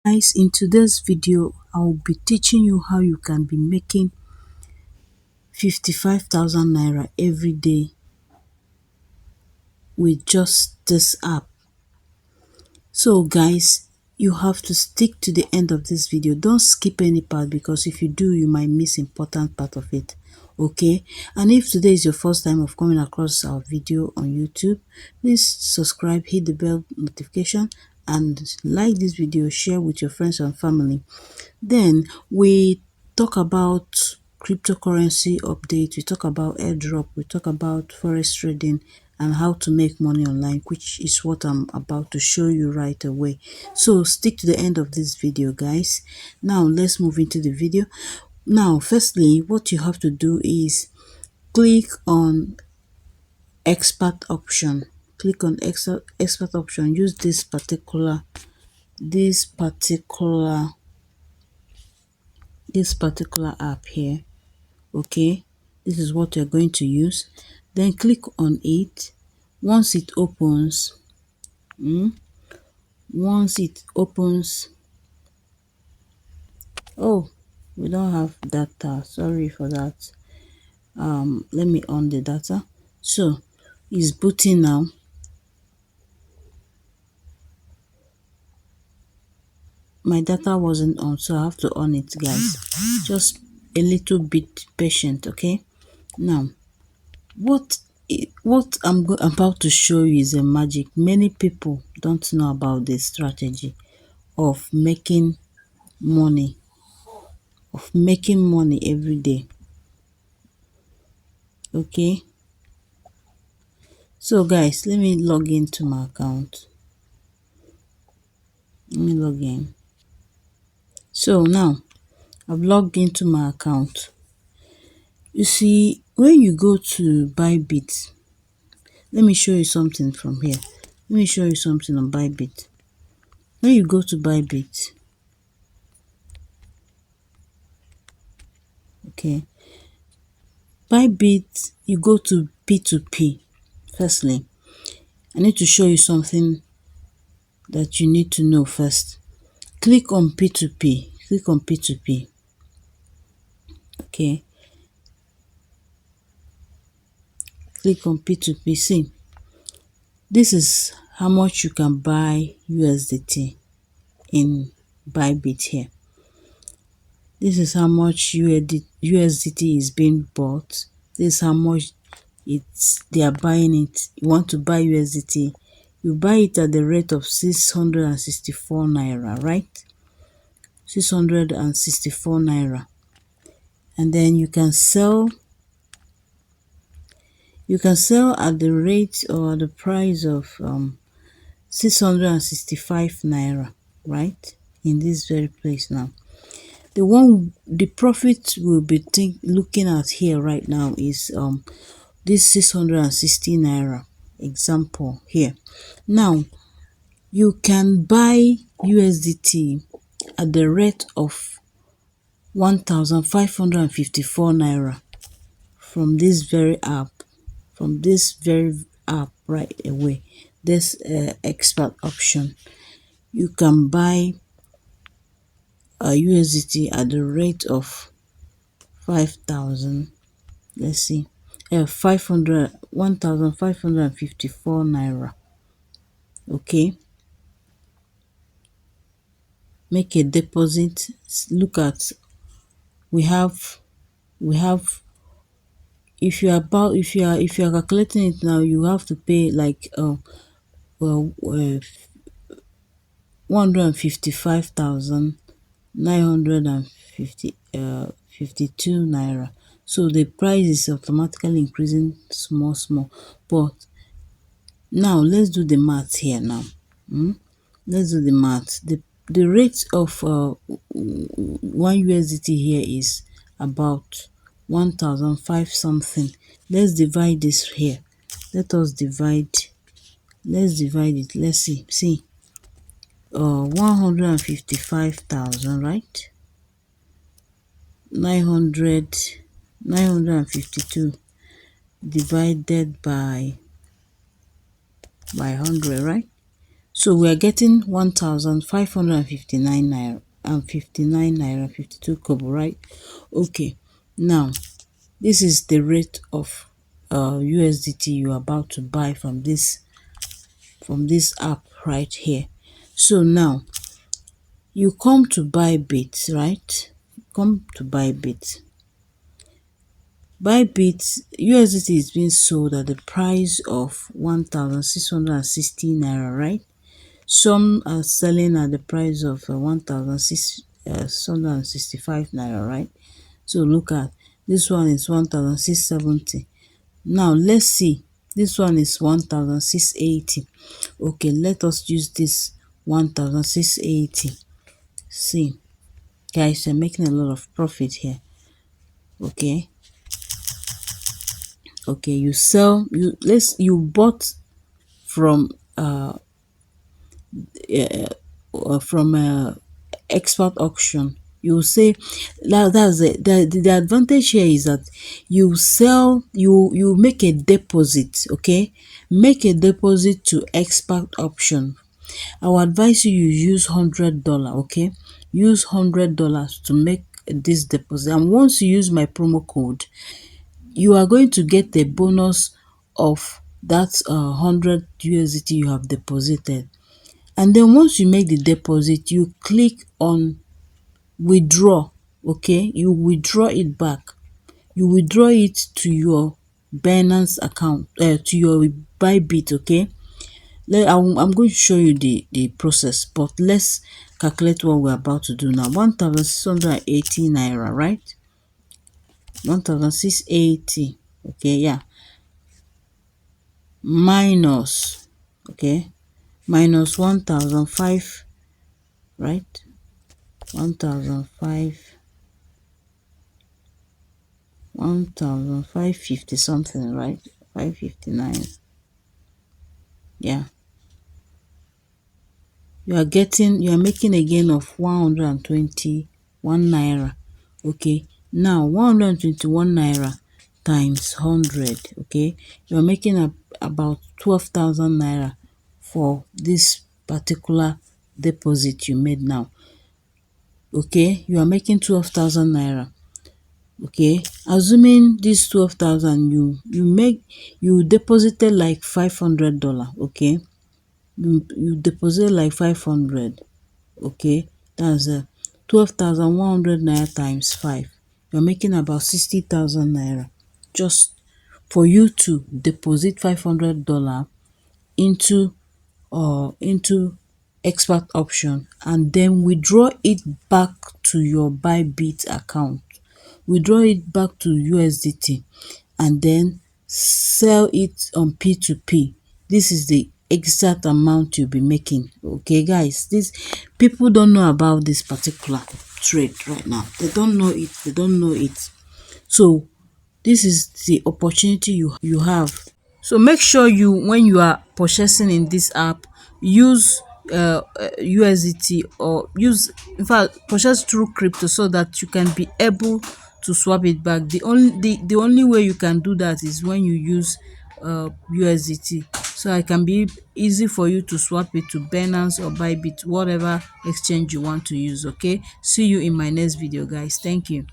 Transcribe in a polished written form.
Guys, in today's video I will be teaching you how you can be making 55,000 naira every day with just this app. So guys, you have to stick to the end of this video. Don't skip any part, because if you do, you might miss important part of it. Okay, and if today is your first time of coming across our video on YouTube, please subscribe, hit the bell notification, and like this video, share with your friends and family. Then we talk about cryptocurrency update, we talk about airdrop, we talk about forex trading and how to make money online, which is what I'm about to show you right away. So stick to the end of this video, guys. Now let's move into the video. Now firstly, what you have to do is click on expert option. Click on expert option. Use this particular app here. Okay, this is what you're going to use. Then click on it. Once it opens, oh, we don't have data, sorry for that. Let me on the data. So it's booting now. My data wasn't on, so I have to on it, guys. Just a little bit patient, okay? Now what I'm about to show you is a magic. Many people don't know about this strategy of making money every day. Okay, so guys, let me log into my account. Let me log in. So now I've logged into my account. You see, when you go to Bybit, let me show you something from here. Let me show you something on Bybit. When you go to Bybit, okay, Bybit, you go to P2P. Firstly, I need to show you something that you need to know first. Click on P2P. Click on P2P. Okay. Click on P2P. See, this is how much you can buy USDT in Bybit here. This is how much USDT is being bought. This is how much they are buying it. You want to buy USDT, you buy it at the rate of 664 naira, right? 664 naira. And then you can sell at the rate or the price of 665 naira, right? In this very place now. The profit we'll be looking at here right now is this 660 naira example here. Now you can buy USDT at the rate of 1,554 naira from this very app, right away. This expert option, you can buy a USDT at the rate of 5,000, let's see, 1,554 naira. Okay, make a deposit. Look at, we have if you are calculating it now, you have to pay like 155,952 naira. So the price is automatically increasing small, but now let's do the math here now. Let's do the math. The rate of 1 USDT here is about 1,005 something. Let's divide this here. Let's divide it. Let's see 155,000, right? 952 divided by 100, right? So we are getting 1,559 naira and 59 naira 52 kobo, right? Okay, now this is the rate of USDT you are about to buy from this app right here. So now you come to Bybit, right? Come to Bybit. Bybit USDT is being sold at the price of 1,660 naira, right? Some are selling at the price of 1,665 naira, right? So look at this one is 1,670. Now let's see, this one is 1,680. Okay, let us use this 1,680. See, guys, you're making a lot of profit here. Okay, okay, you bought from expert auction. You say that's the advantage here is that you sell, you make a deposit. Okay, make a deposit to expert auction. I will advise you use $100. Okay, use $100 to make this deposit, and once you use my promo code, you are going to get a bonus of that 100 USDT you have deposited. And then once you make the deposit, you click on withdraw. Okay, you withdraw it back. You withdraw it to your Binance account, to your Bybit. Okay, I'm going to show you the process, but let's calculate what we're about to do now. 1,680 naira, right? 1,680. Okay, yeah, minus, okay, minus 1,005, right? 1,005, 1,550 something, right? 559. Yeah, you are making a gain of 121 naira. Okay, now 121 naira times 100. Okay, you are making about 12,000 naira for this particular deposit you made now. Okay, you are making 12,000 naira. Okay, assuming this 12,000, you deposited like $500. Okay, you deposit like 500. Okay, that's 12,100 naira times 5. You're making about 60,000 naira just for you to deposit $500 into expert option, and then withdraw it back to your Bybit account. Withdraw it back to USDT and then sell it on P2P. This is the exact amount you'll be making. Okay, guys, this people don't know about this particular trade right now. They don't know it. They don't know it. So this is the opportunity you have. So make sure when you are purchasing in this app, use USDT, or use, in fact, purchase through crypto so that you can be able to swap it back. The only way you can do that is when you use USDT, so it can be easy for you to swap it to Binance or Bybit, whatever exchange you want to use. Okay, see you in my next video, guys. Thank you.